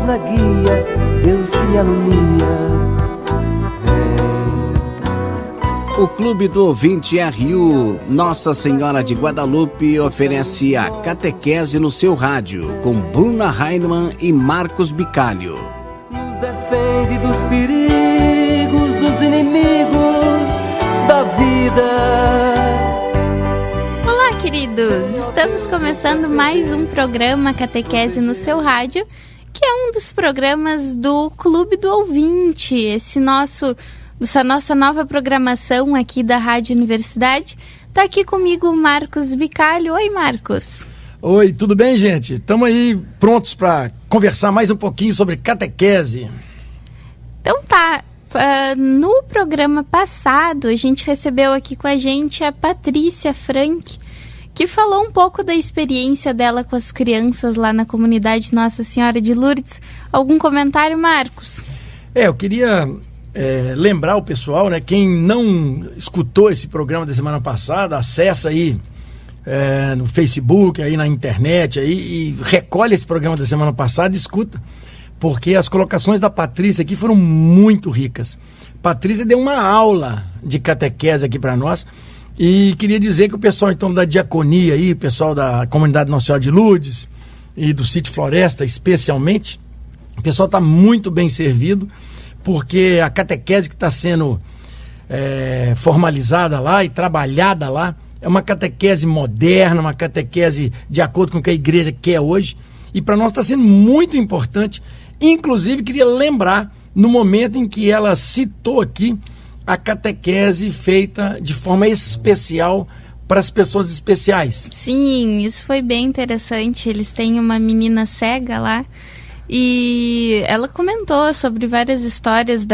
luz na guia, Deus que me alumia. O Clube do Ouvinte RU Nossa Senhora de Guadalupe oferece a catequese no seu rádio, com Bruna Heinemann e Marcos Bicalho. Nos defende dos perigos, dos inimigos da vida. Olá, queridos! Estamos começando mais um programa Catequese no seu rádio, que é um dos programas do Clube do Ouvinte, essa nossa nova programação aqui da Rádio Universidade. Tá aqui comigo o Marcos Bicalho. Oi, Marcos. Oi, tudo bem, gente? Estamos aí prontos para conversar mais um pouquinho sobre catequese. Então tá, no programa passado a gente recebeu aqui com a gente a Patrícia Frank, que falou um pouco da experiência dela com as crianças lá na comunidade Nossa Senhora de Lourdes. Algum comentário, Marcos? Eu queria lembrar o pessoal, né? Quem não escutou esse programa da semana passada, acessa aí no Facebook, aí na internet, aí, e recolhe esse programa da semana passada e escuta, porque as colocações da Patrícia aqui foram muito ricas. Patrícia deu uma aula de catequese aqui para nós, e queria dizer que o pessoal então da diaconia aí, o pessoal da comunidade Nossa Senhora de Lourdes e do Sítio Floresta especialmente, o pessoal está muito bem servido, porque a catequese que está sendo formalizada lá e trabalhada lá é uma catequese moderna, uma catequese de acordo com o que a igreja quer hoje, e para nós está sendo muito importante. Inclusive, queria lembrar, no momento em que ela citou aqui a catequese feita de forma especial para as pessoas especiais. Sim, isso foi bem interessante. Eles têm uma menina cega lá, e ela comentou sobre várias histórias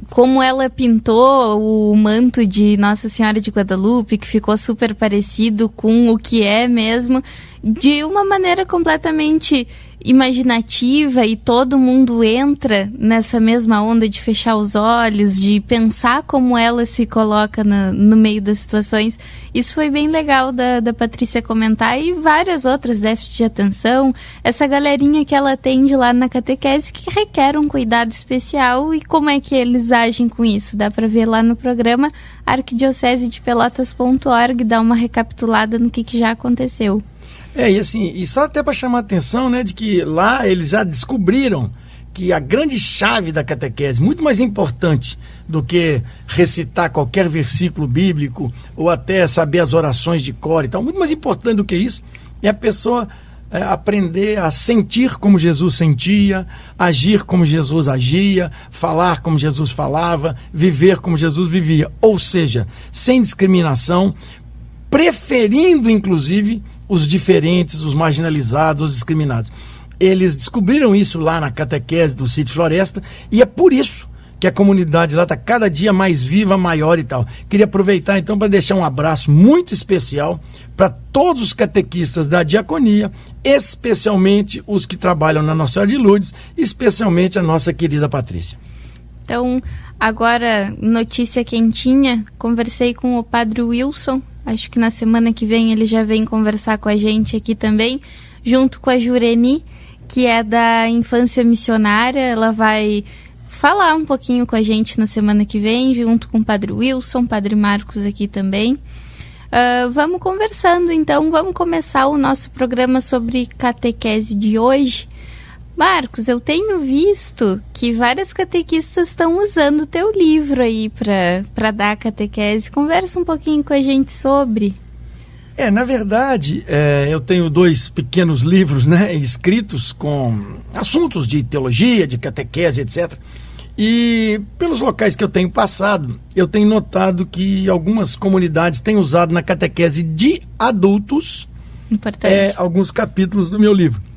como ela pintou o manto de Nossa Senhora de Guadalupe, que ficou super parecido com o que é mesmo, de uma maneira completamente imaginativa, e todo mundo entra nessa mesma onda de fechar os olhos, de pensar como ela se coloca no meio das situações. Isso foi bem legal da Patrícia comentar, e várias outras, déficit de atenção, essa galerinha que ela atende lá na catequese que requer um cuidado especial, e como é que eles agem com isso. Dá para ver lá no programa arquidiocesedepelotas.org, dá uma recapitulada no que já aconteceu. E só até para chamar a atenção, né, de que lá eles já descobriram que a grande chave da catequese, muito mais importante do que recitar qualquer versículo bíblico ou até saber as orações de cor e tal, muito mais importante do que isso, é a pessoa aprender a sentir como Jesus sentia, agir como Jesus agia, falar como Jesus falava, viver como Jesus vivia, ou seja, sem discriminação, preferindo inclusive os diferentes, os marginalizados, os discriminados. Eles descobriram isso lá na catequese do Sítio Floresta, e é por isso que a comunidade lá está cada dia mais viva, maior e tal. Queria aproveitar então para deixar um abraço muito especial para todos os catequistas da diaconia, especialmente os que trabalham na Nossa Senhora de Lourdes, especialmente a nossa querida Patrícia. Então, agora, notícia quentinha, conversei com o Padre Wilson. Acho que na semana que vem ele já vem conversar com a gente aqui também, junto com a Jureni, que é da Infância Missionária. Ela vai falar um pouquinho com a gente na semana que vem, junto com o Padre Wilson, Padre Marcos aqui também. Vamos conversando, então. Vamos começar o nosso programa sobre catequese de hoje. Marcos, eu tenho visto que várias catequistas estão usando o teu livro aí para dar a catequese. Conversa um pouquinho com a gente sobre. Na verdade, eu tenho 2 pequenos livros, né, escritos com assuntos de teologia, de catequese, etc. E pelos locais que eu tenho passado, eu tenho notado que algumas comunidades têm usado na catequese de adultos alguns capítulos do meu livro.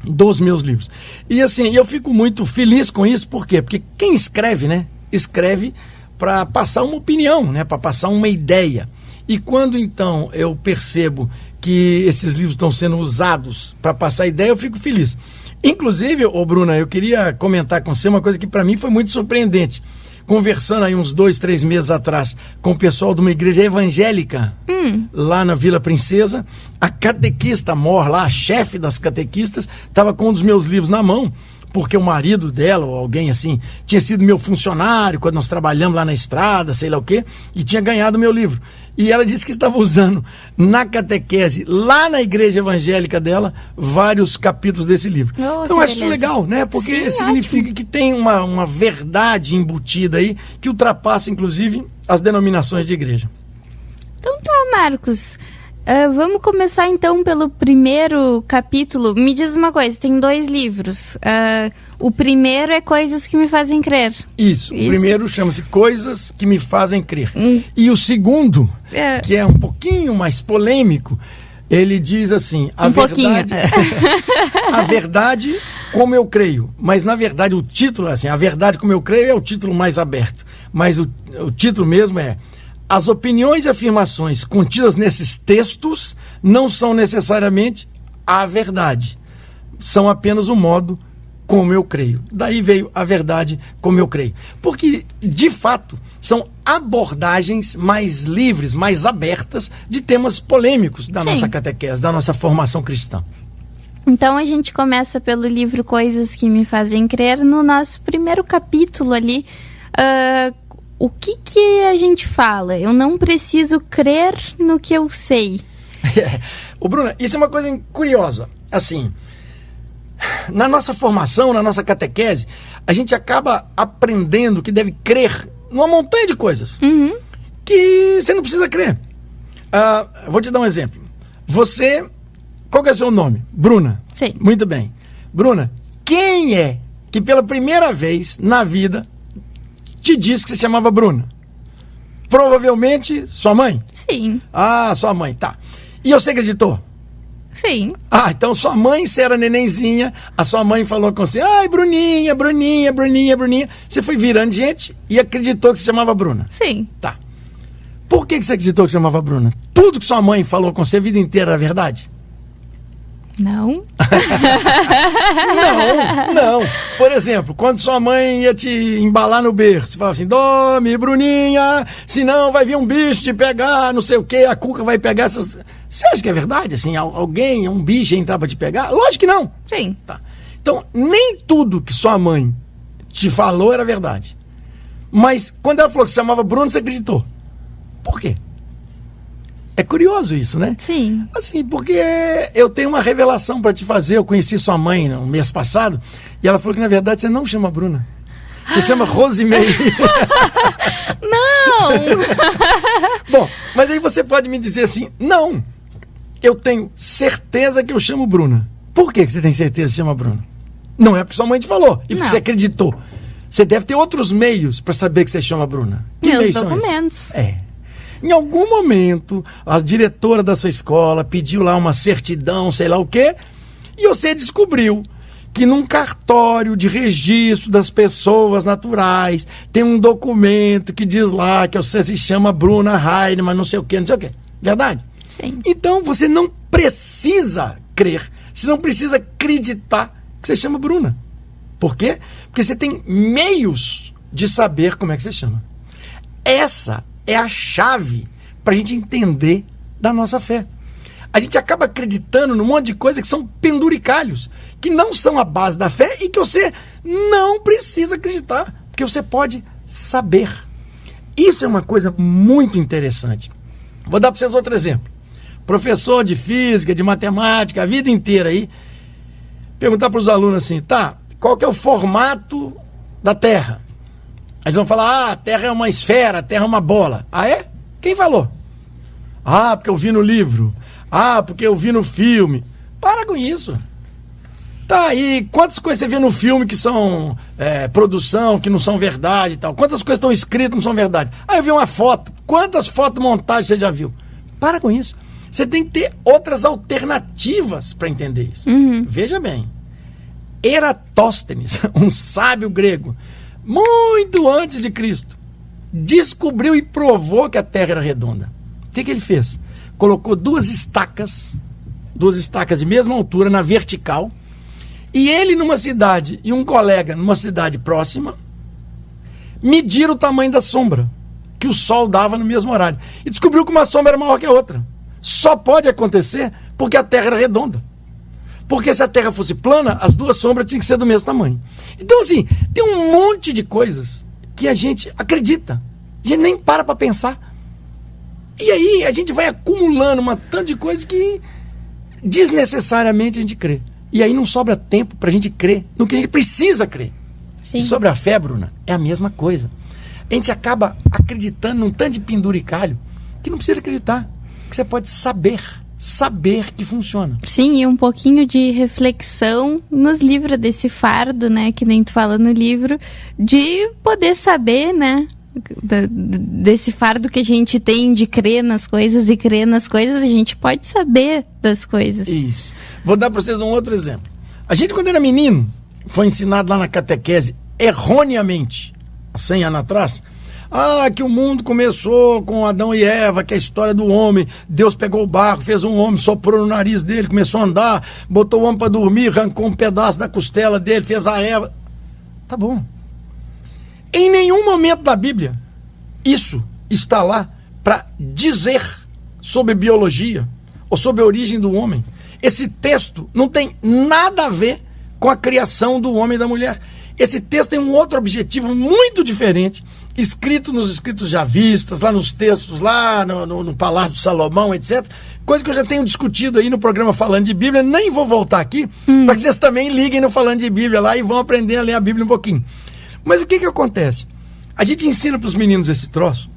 Dos meus livros. E assim, eu fico muito feliz com isso. Por quê? Porque quem escreve, né? Escreve para passar uma opinião, né? Para passar uma ideia. E quando então eu percebo que esses livros estão sendo usados para passar ideia, eu fico feliz. Inclusive, Bruna, eu queria comentar com você uma coisa que para mim foi muito surpreendente. conversando aí uns 2, 3 meses atrás com o pessoal de uma igreja evangélica lá na Vila Princesa. A catequista mor lá, a chefe das catequistas, estava com um dos meus livros na mão, porque o marido dela, ou alguém assim, tinha sido meu funcionário quando nós trabalhamos lá na estrada, sei lá o quê, e tinha ganhado o meu livro. E ela disse que estava usando na catequese, lá na igreja evangélica dela, vários capítulos desse livro. Então eu acho isso legal, né? Porque Sim, significa ótimo. que tem uma verdade embutida aí, que ultrapassa, inclusive, as denominações de igreja. Então tá, Marcos. Vamos começar então pelo primeiro capítulo. Me diz uma coisa, tem 2 livros. O primeiro é Coisas que me fazem crer. Isso. O primeiro chama-se Coisas que me fazem crer. E o segundo, É. que é um pouquinho mais polêmico, ele diz assim, a verdade, a verdade como eu creio. Mas na verdade o título é assim, a verdade como eu creio é o título mais aberto. Mas o título mesmo é: as opiniões e afirmações contidas nesses textos não são necessariamente a verdade. São apenas o modo como eu creio. Daí veio a verdade como eu creio. Porque, de fato, são abordagens mais livres, mais abertas de temas polêmicos da Sim. nossa catequese, da nossa formação cristã. Então a gente começa pelo livro Coisas que me fazem crer. No nosso primeiro capítulo ali, o que a gente fala? Eu não preciso crer no que eu sei. Ô, Bruna, isso é uma coisa curiosa. Assim, na nossa formação, na nossa catequese, a gente acaba aprendendo que deve crer numa montanha de coisas que você não precisa crer. Vou te dar um exemplo. Você, qual que é o seu nome? Bruna. Sim. Muito bem. Bruna, quem é que pela primeira vez na vida te disse que se chamava Bruna? Provavelmente sua mãe. Sim, Ah, sua mãe, tá. E você acreditou? sim, Ah, então sua mãe, você era nenenzinha, a sua mãe falou com você, ai, Bruninha, Bruninha, Bruninha, Bruninha. Você foi virando gente e acreditou que se chamava Bruna. sim. Tá. Por que você acreditou que se chamava Bruna? Tudo que sua mãe falou com você a vida inteira era verdade? Não? Não. Por exemplo, quando sua mãe ia te embalar no berço, você falava assim, dorme, Bruninha, senão vai vir um bicho te pegar, não sei o quê, a cuca vai pegar essas... Você acha que é verdade? Assim, alguém, um bicho ia entrar pra te pegar? Lógico que não. Sim. Tá. Então, nem tudo que sua mãe te falou era verdade. Mas quando ela falou que se chamava Bruno, você acreditou. Por quê? É curioso isso, né? Sim. Assim, porque eu tenho uma revelação para te fazer. Eu conheci sua mãe no mês passado e ela falou que, na verdade, você não chama Bruna. Você chama Rosimeire. Não! Bom, mas aí você pode me dizer assim, não, eu tenho certeza que eu chamo Bruna. Por que você tem certeza que se chama Bruna? Não é porque sua mãe te falou e porque Não. você acreditou. Você deve ter outros meios para saber que você chama Bruna. Que Meus meios são esses? documentos. Em algum momento, a diretora da sua escola pediu lá uma certidão, sei lá o quê, e você descobriu que num cartório de registro das pessoas naturais tem um documento que diz lá que você se chama Bruna Heinemann, não sei o quê, não sei o quê. Verdade? Sim. Então você não precisa crer, você não precisa acreditar que você chama Bruna. Por quê? Porque você tem meios de saber como é que você chama. Essa é a chave para a gente entender da nossa fé. A gente acaba acreditando num monte de coisa que são penduricalhos, que não são a base da fé e que você não precisa acreditar, porque você pode saber. Isso é uma coisa muito interessante. Vou dar para vocês outro exemplo. Professor de física, de matemática, a vida inteira aí, perguntar para os alunos assim, tá, qual que é o formato da Terra? Eles vão falar, a Terra é uma esfera, a Terra é uma bola. Ah, é? Quem falou? Ah, porque eu vi no livro. Ah, porque eu vi no filme. Para com isso. Tá, e quantas coisas você vê no filme que são produção, que não são verdade e tal? Quantas coisas estão escritas que não são verdade? Ah, eu vi uma foto. Quantas fotomontagens você já viu? Para com isso. Você tem que ter outras alternativas para entender isso. Veja bem. Eratóstenes, um sábio grego, muito antes de Cristo, descobriu e provou que a Terra era redonda. O que ele fez? Colocou duas estacas de mesma altura na vertical, e ele numa cidade e um colega numa cidade próxima, mediram o tamanho da sombra que o Sol dava no mesmo horário. E descobriu que uma sombra era maior que a outra. Só pode acontecer porque a Terra era redonda. Porque se a Terra fosse plana, as duas sombras tinham que ser do mesmo tamanho. Então, assim, tem um monte de coisas que a gente acredita. A gente nem para pensar. E aí a gente vai acumulando uma tanta de coisas que desnecessariamente a gente crê. E aí não sobra tempo pra gente crer no que a gente precisa crer. Sim. E sobre a fé, Bruna, é a mesma coisa. A gente acaba acreditando num tanto de penduricalho que não precisa acreditar. Que você pode saber que funciona. Sim, e um pouquinho de reflexão nos livra desse fardo, né, que nem tu fala no livro, de poder saber, né, desse fardo que a gente tem de crer nas coisas, e crer nas coisas, a gente pode saber das coisas. Isso. Vou dar para vocês um outro exemplo. A gente, quando era menino, foi ensinado lá na catequese, erroneamente, há 100 anos atrás, que o mundo começou com Adão e Eva, que é a história do homem. Deus pegou o barro, fez um homem, soprou no nariz dele, começou a andar, botou o homem para dormir, arrancou um pedaço da costela dele, fez a Eva. Tá bom. Em nenhum momento da Bíblia isso está lá para dizer sobre biologia ou sobre a origem do homem. Esse texto não tem nada a ver com a criação do homem e da mulher. Esse texto tem um outro objetivo muito diferente, escrito nos escritos javistas, lá nos textos, lá no Palácio de Salomão, etc. Coisa que eu já tenho discutido aí no programa Falando de Bíblia, nem vou voltar aqui, para que vocês também liguem no Falando de Bíblia lá e vão aprender a ler a Bíblia um pouquinho. Mas o que acontece? A gente ensina para os meninos esse troço,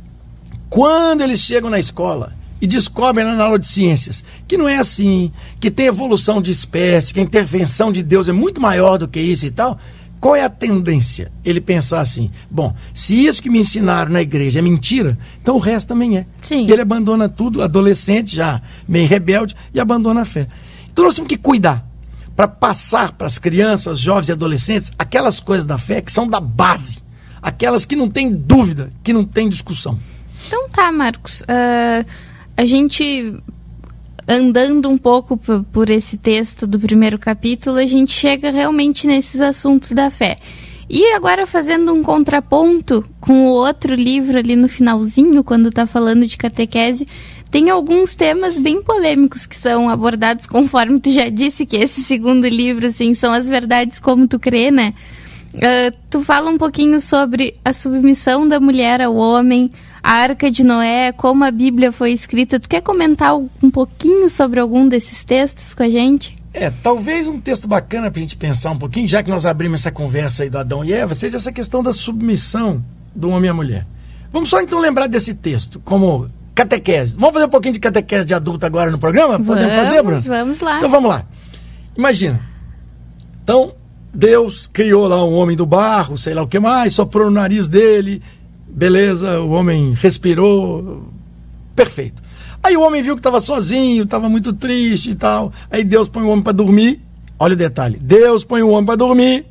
quando eles chegam na escola e descobrem lá na aula de ciências que não é assim, que tem evolução de espécie, que a intervenção de Deus é muito maior do que isso e tal. Qual é a tendência? Ele pensar assim, bom, se isso que me ensinaram na igreja é mentira, então o resto também é. Sim. E ele abandona tudo, adolescente já, meio rebelde, e abandona a fé. Então nós temos que cuidar para passar para as crianças, jovens e adolescentes aquelas coisas da fé que são da base, aquelas que não tem dúvida, que não tem discussão. Então tá, Marcos, a gente andando um pouco por esse texto do primeiro capítulo, a gente chega realmente nesses assuntos da fé. E agora, fazendo um contraponto com o outro livro ali no finalzinho, quando tá falando de catequese, tem alguns temas bem polêmicos que são abordados, conforme tu já disse, que esse segundo livro, assim, são as verdades como tu crê, né? Tu fala um pouquinho sobre a submissão da mulher ao homem, a Arca de Noé, como a Bíblia foi escrita. Tu quer comentar um pouquinho sobre algum desses textos com a gente? Talvez um texto bacana para a gente pensar um pouquinho, já que nós abrimos essa conversa aí do Adão e Eva, seja essa questão da submissão do homem à mulher. Vamos só então lembrar desse texto, como catequese. Vamos fazer um pouquinho de catequese de adulto agora no programa? Podemos fazer, Bruno? Vamos lá. Então vamos lá. Imagina. Então, Deus criou lá um homem do barro, sei lá o que mais, soprou no nariz dele, beleza, o homem respirou, perfeito. Aí o homem viu que estava sozinho, estava muito triste e tal. Aí Deus põe o homem para dormir. Olha o detalhe. Deus põe o homem para dormir,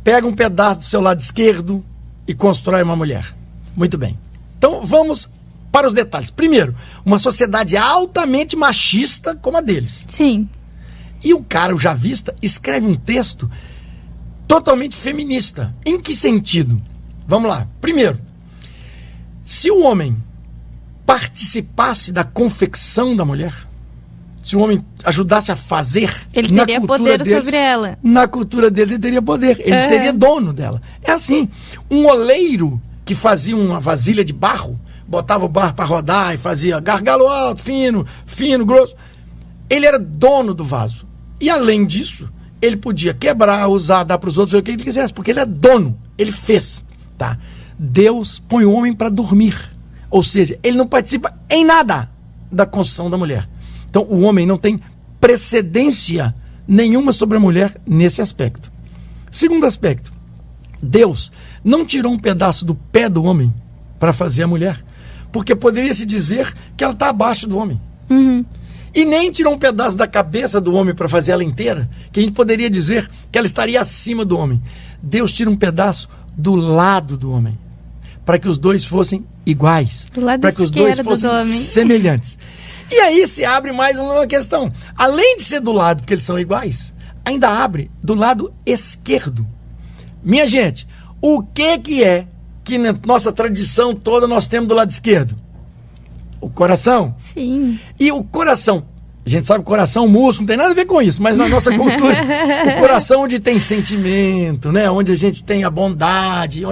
pega um pedaço do seu lado esquerdo e constrói uma mulher. Muito bem. Então vamos para os detalhes. Primeiro, uma sociedade altamente machista como a deles. Sim. E o cara, o javista, escreve um texto totalmente feminista. Em que sentido? Vamos lá. Primeiro, se o homem participasse da confecção da mulher, se o homem ajudasse a fazer, ele teria poder sobre ela. Na cultura dele, ele teria poder. Ele seria dono dela. É assim, um oleiro que fazia uma vasilha de barro, botava o barro para rodar e fazia gargalo alto, fino, grosso. Ele era dono do vaso. E além disso, ele podia quebrar, usar, dar para os outros, o que ele quisesse, porque ele é dono. Ele fez. Tá? Deus põe o homem para dormir. Ou seja, ele não participa em nada da construção da mulher. Então, o homem não tem precedência nenhuma sobre a mulher nesse aspecto. Segundo aspecto, Deus não tirou um pedaço do pé do homem para fazer a mulher, porque poderia se dizer que ela está abaixo do homem. Uhum. E nem tirou um pedaço da cabeça do homem para fazer ela inteira, que a gente poderia dizer que ela estaria acima do homem. Deus tira um pedaço do lado do homem, para que os dois fossem iguais, para que os dois fossem semelhantes. E aí se abre mais uma questão. Além de ser do lado, porque eles são iguais, ainda abre do lado esquerdo. Minha gente, O que é que na nossa tradição toda nós temos do lado esquerdo? O coração. Sim. E o coração, a gente sabe que o coração, músculo, não tem nada a ver com isso, mas na nossa cultura, o coração onde tem sentimento, né? Onde a gente tem a bondade.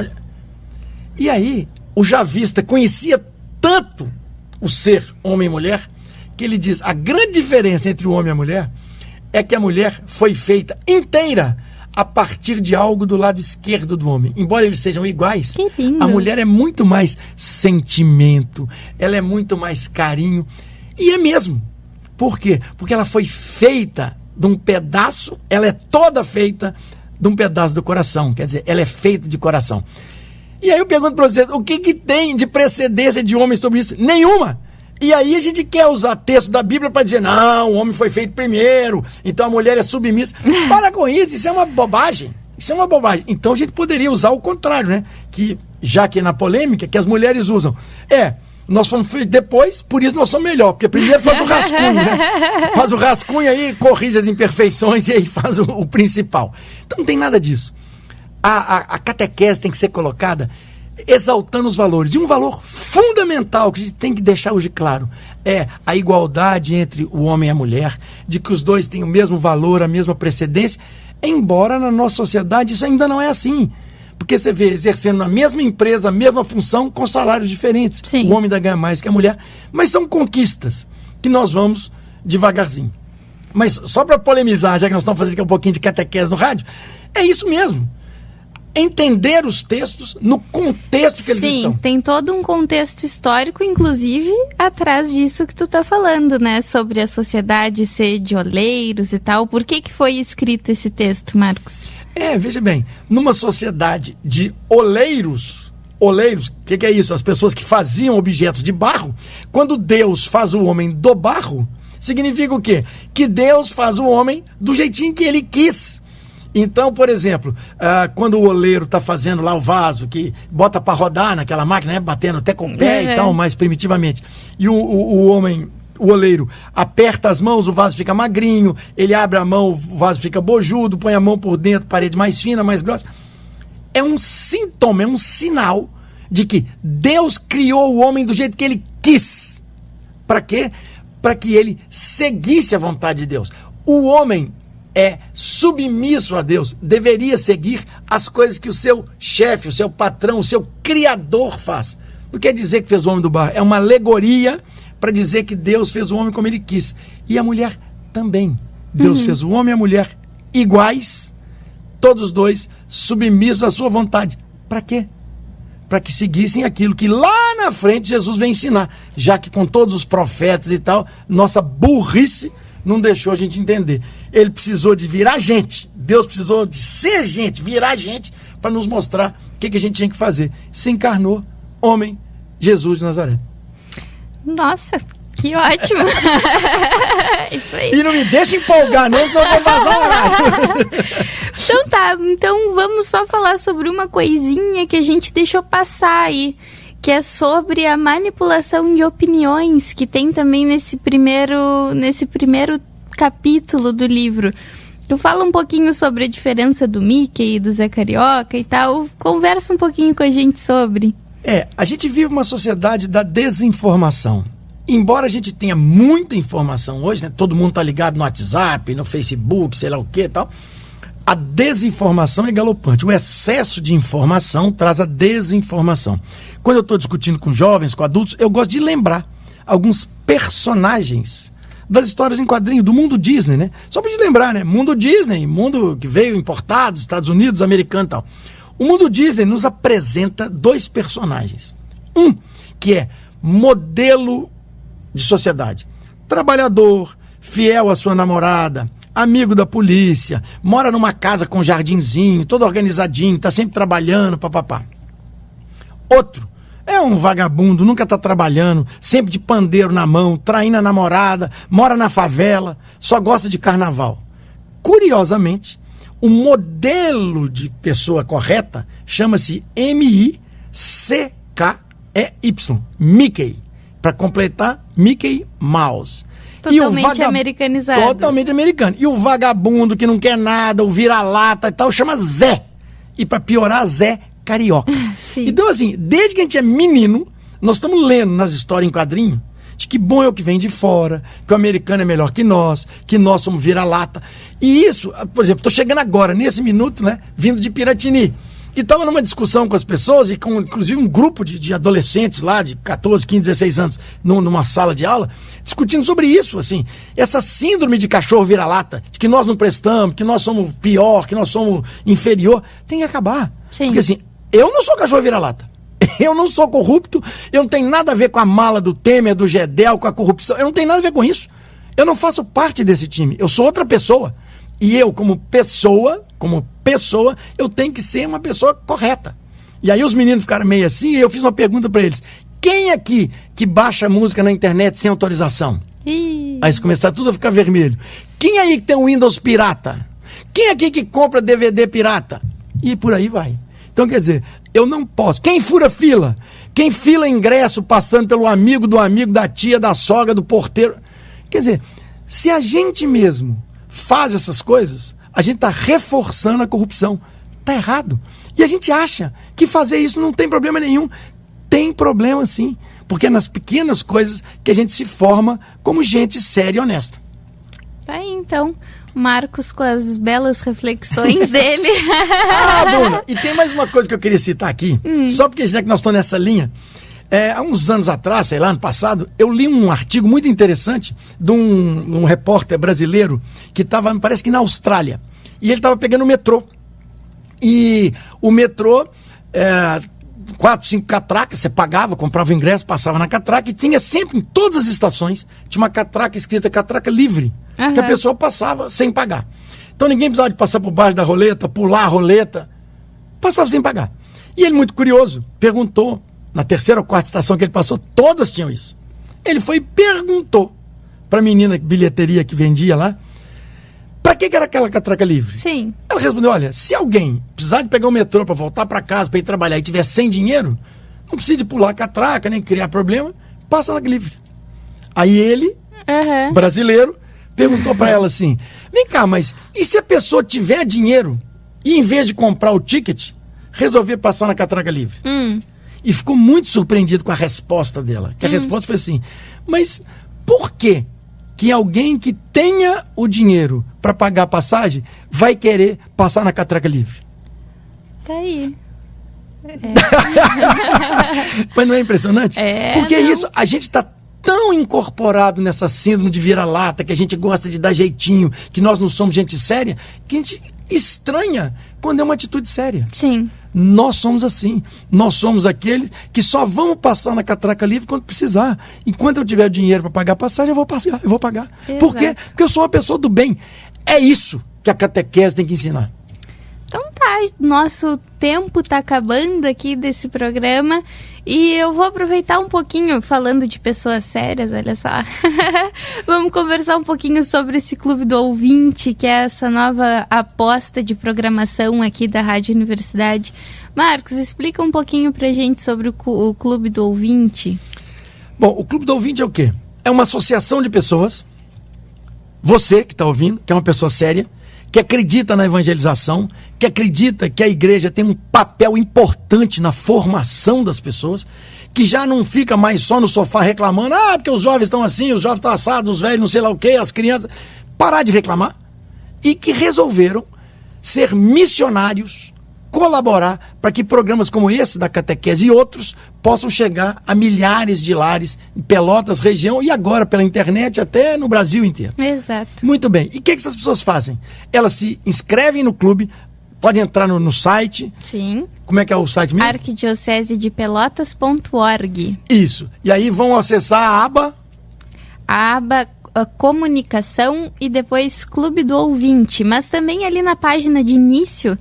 E aí, o Javista conhecia tanto o ser homem e mulher, que ele diz, a grande diferença entre o homem e a mulher é que a mulher foi feita inteira a partir de algo do lado esquerdo do homem. Embora eles sejam iguais, que lindo. A mulher é muito mais sentimento, ela é muito mais carinho. E é mesmo. Por quê? Porque ela foi feita de um pedaço, ela é toda feita de um pedaço do coração. Quer dizer, ela é feita de coração. E aí eu pergunto para vocês, o que tem de precedência de homem sobre isso? Nenhuma. E aí a gente quer usar texto da Bíblia para dizer, não, o homem foi feito primeiro, então a mulher é submissa. Para com isso é uma bobagem. Isso é uma bobagem. Então a gente poderia usar o contrário, né? Que, já que é na polêmica, que as mulheres usam. Nós fomos feitos depois, por isso nós somos melhor, porque primeiro faz o rascunho, né? Faz o rascunho aí, corrige as imperfeições e aí faz o principal. Então não tem nada disso. A catequese tem que ser colocada exaltando os valores. E um valor fundamental que a gente tem que deixar hoje claro é a igualdade entre o homem e a mulher, de que os dois têm o mesmo valor, a mesma precedência, embora na nossa sociedade isso ainda não é assim. Porque você vê exercendo na mesma empresa, a mesma função, com salários diferentes. Sim. O homem ainda ganha mais que a mulher. Mas são conquistas que nós vamos devagarzinho. Mas só para polemizar, já que nós estamos fazendo aqui um pouquinho de catequese no rádio, é isso mesmo. Entender os textos no contexto que eles estão. Sim, tem todo um contexto histórico, inclusive, atrás disso que tu tá falando, né? Sobre a sociedade ser de oleiros e tal. Por que foi escrito esse texto, Marcos? Veja bem, numa sociedade de oleiros, o que é isso? As pessoas que faziam objetos de barro, quando Deus faz o homem do barro, significa o quê? Que Deus faz o homem do jeitinho que ele quis. Então, por exemplo, quando o oleiro está fazendo lá o vaso, que bota para rodar naquela máquina, né, batendo até com o pé e tal, mais primitivamente, e o homem, o oleiro, aperta as mãos, o vaso fica magrinho, ele abre a mão, o vaso fica bojudo, põe a mão por dentro, parede mais fina, mais grossa. É um sintoma, é um sinal de que Deus criou o homem do jeito que ele quis. Para quê? Para que ele seguisse a vontade de Deus. O homem é submisso a Deus, deveria seguir as coisas que o seu chefe, o seu patrão, o seu criador faz. Não quer dizer que fez o homem do barro, é uma alegoria para dizer que Deus fez o homem como ele quis. E a mulher também. Deus fez o homem e a mulher iguais, todos os dois submissos à sua vontade. Para quê? Para que seguissem aquilo que lá na frente Jesus vem ensinar. Já que com todos os profetas e tal, nossa burrice não deixou a gente entender. Ele precisou de virar gente. Deus precisou de ser gente, virar gente, para nos mostrar o que a gente tinha que fazer. Se encarnou, homem, Jesus de Nazaré. Nossa, que ótimo! Isso aí. E não me deixa empolgar, não, senão eu vou vazar o horário. Então tá, então vamos só falar sobre uma coisinha que a gente deixou passar aí, que é sobre a manipulação de opiniões, que tem também nesse primeiro capítulo do livro. Tu fala um pouquinho sobre a diferença do Mickey e do Zé Carioca e tal, conversa um pouquinho com a gente sobre. A gente vive uma sociedade da desinformação. Embora a gente tenha muita informação hoje, né? Todo mundo tá ligado no WhatsApp, no Facebook, sei lá o que e tal, a desinformação é galopante. O excesso de informação traz a desinformação. Quando eu estou discutindo com jovens, com adultos, eu gosto de lembrar alguns personagens das histórias em quadrinho do mundo Disney, né? Só para te lembrar, né? Mundo Disney, mundo que veio importado dos Estados Unidos, americano e tal. O mundo Disney nos apresenta dois personagens. Um, que é modelo de sociedade. Trabalhador, fiel à sua namorada, amigo da polícia, mora numa casa com jardinzinho, todo organizadinho, tá sempre trabalhando, papapá. Outro é um vagabundo, nunca tá trabalhando, sempre de pandeiro na mão, traindo a namorada, mora na favela, só gosta de carnaval. Curiosamente, o modelo de pessoa correta chama-se M-I-C-K-E-Y, Mickey. Para completar, Mickey Mouse. Totalmente americanizado. Totalmente americano. E o vagabundo que não quer nada, o vira-lata e tal, chama Zé. E para piorar, Zé carioca. Sim. Então, assim, desde que a gente é menino, nós estamos lendo nas histórias em quadrinho de que bom é o que vem de fora, que o americano é melhor que nós somos vira-lata. E isso, por exemplo, estou chegando agora, nesse minuto, né, vindo de Piratini. E estava numa discussão com as pessoas, e com inclusive um grupo de adolescentes lá, de 14, 15, 16 anos, numa sala de aula, discutindo sobre isso, assim, essa síndrome de cachorro vira-lata, de que nós não prestamos, que nós somos pior, que nós somos inferior, tem que acabar. Sim. Porque assim, eu não sou cachorro vira-lata. Eu não sou corrupto, eu não tenho nada a ver com a mala do Temer, do Gedel, com a corrupção, eu não tenho nada a ver com isso. Eu não faço parte desse time, eu sou outra pessoa. E eu, como pessoa, eu tenho que ser uma pessoa correta. E aí os meninos ficaram meio assim, e eu fiz uma pergunta pra eles. Quem aqui que baixa música na internet sem autorização? Aí eles começaram tudo a ficar vermelho. Quem aí que tem um Windows pirata? Quem aqui que compra DVD pirata? E por aí vai. Então, quer dizer, eu não posso. Quem fura fila? Quem fila ingresso passando pelo amigo, da tia, da sogra, do porteiro? Quer dizer, se a gente mesmo faz essas coisas, a gente está reforçando a corrupção. Está errado. E a gente acha que fazer isso não tem problema nenhum. Tem problema sim. Porque é nas pequenas coisas que a gente se forma como gente séria e honesta. Tá aí, então. Marcos com as belas reflexões dele. Bruna, e tem mais uma coisa que eu queria citar aqui, só porque já que nós estamos nessa linha, há uns anos atrás, sei lá, ano passado, eu li um artigo muito interessante de um repórter brasileiro que estava, parece que na Austrália, e ele estava pegando o metrô. E o metrô, 4, 5 catracas, você pagava, comprava o ingresso, passava na catraca, e tinha sempre, em todas as estações, tinha uma catraca escrita catraca livre, que a pessoa passava sem pagar. Então ninguém precisava de passar por baixo da roleta, pular a roleta, passava sem pagar. E ele, muito curioso, perguntou, na terceira ou quarta estação que ele passou, todas tinham isso. Ele foi e perguntou para a menina de bilheteria que vendia lá, para que era aquela catraca livre? Sim. Ela respondeu, olha, se alguém precisar de pegar o metrô para voltar para casa, para ir trabalhar e tiver sem dinheiro, não precisa de pular a catraca, nem criar problema, passa na livre. Aí ele, brasileiro, perguntou para ela assim, vem cá, mas e se a pessoa tiver dinheiro e em vez de comprar o ticket, resolver passar na catraca livre? E ficou muito surpreendido com a resposta dela, que a resposta foi assim, mas por que alguém que tenha o dinheiro para pagar a passagem vai querer passar na catraca livre? Tá aí. Mas não é impressionante? Porque não. isso, a gente está tão incorporado nessa síndrome de vira-lata, que a gente gosta de dar jeitinho, que nós não somos gente séria, que a gente estranha quando é uma atitude séria. Sim. Nós somos assim. Nós somos aqueles que só vamos passar na catraca livre quando precisar. Enquanto eu tiver dinheiro para pagar a passagem, eu vou pagar. Exato. Por quê? Porque eu sou uma pessoa do bem. É isso que a catequese tem que ensinar. Então tá, nosso tempo tá acabando aqui desse programa e eu vou aproveitar um pouquinho, falando de pessoas sérias, olha só. Vamos conversar um pouquinho sobre esse Clube do Ouvinte, que é essa nova aposta de programação aqui da Rádio Universidade. Marcos, explica um pouquinho pra gente sobre o Clube do Ouvinte. Bom, o Clube do Ouvinte é o quê? É uma associação de pessoas, você que está ouvindo, que é uma pessoa séria, que acredita na evangelização, que acredita que a igreja tem um papel importante na formação das pessoas, que já não fica mais só no sofá reclamando, porque os jovens estão assim, os jovens estão assados, os velhos não sei lá o quê, as crianças, parar de reclamar, e que resolveram ser missionários, colaborar para que programas como esse da catequese e outros possam chegar a milhares de lares em Pelotas, região e agora pela internet até no Brasil inteiro. Exato. Muito bem. E o que essas pessoas fazem? Elas se inscrevem no clube, podem entrar no site. Sim. Como é que é o site mesmo? arquidiocesedepelotas.org. Isso. E aí vão acessar a aba comunicação e depois Clube do Ouvinte. Mas também ali na página de início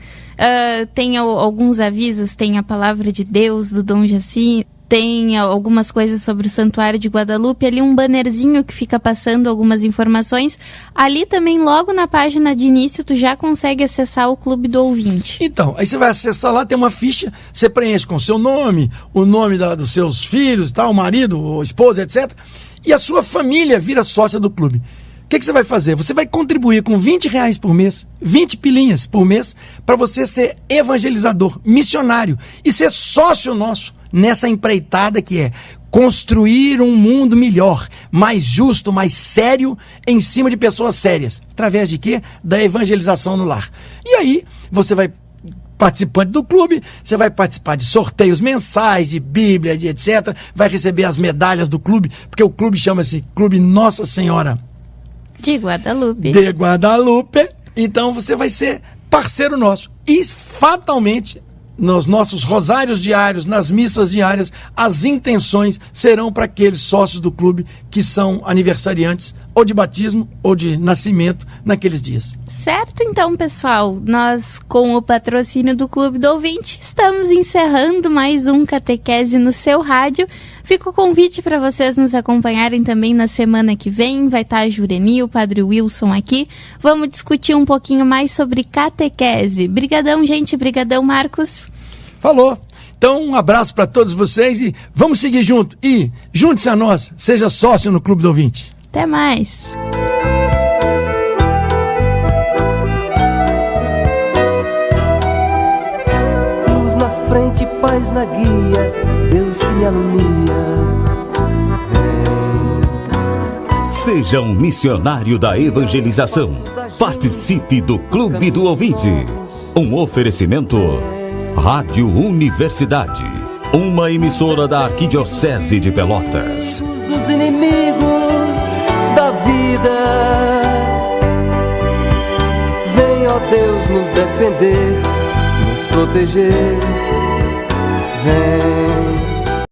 tem alguns avisos, tem a palavra de Deus do Dom Jaci, tem algumas coisas sobre o Santuário de Guadalupe, ali um bannerzinho que fica passando algumas informações. Ali também, logo na página de início, tu já consegue acessar o Clube do Ouvinte. Então, aí você vai acessar lá, tem uma ficha, você preenche com o seu nome, o nome dos seus filhos, tal, o marido, o esposa, etc. E a sua família vira sócia do clube. que você vai fazer? Você vai contribuir com R$20 por mês, 20 pilinhas por mês, para você ser evangelizador, missionário e ser sócio nosso nessa empreitada que é construir um mundo melhor, mais justo, mais sério, em cima de pessoas sérias. Através de quê? Da evangelização no lar. E aí, você vai participante do clube, você vai participar de sorteios mensais, de Bíblia, de etc. Vai receber as medalhas do clube, porque o clube chama-se Clube Nossa Senhora De Guadalupe. de Guadalupe. Então você vai ser parceiro nosso. E fatalmente, nos nossos rosários diários, nas missas diárias, as intenções serão para aqueles sócios do clube que são aniversariantes ou de batismo ou de nascimento naqueles dias. Certo, então, pessoal, nós, com o patrocínio do Clube do Ouvinte, estamos encerrando mais um Catequese no seu rádio. Fica o convite para vocês nos acompanharem também na semana que vem. Vai estar a Jureni, o Padre Wilson aqui. Vamos discutir um pouquinho mais sobre catequese. Brigadão, gente. Brigadão, Marcos. Falou. Então, um abraço para todos vocês e vamos seguir junto. E junte-se a nós, seja sócio no Clube do Ouvinte. Até mais. Luz na frente, paz na guia, Deus que me alumia. Seja um missionário da evangelização. Participe do Clube do Ouvinte. Um oferecimento Rádio Universidade, uma emissora da Arquidiocese de Pelotas. Dos inimigos da vida, vem, ó Deus, nos defender, nos proteger. Vem.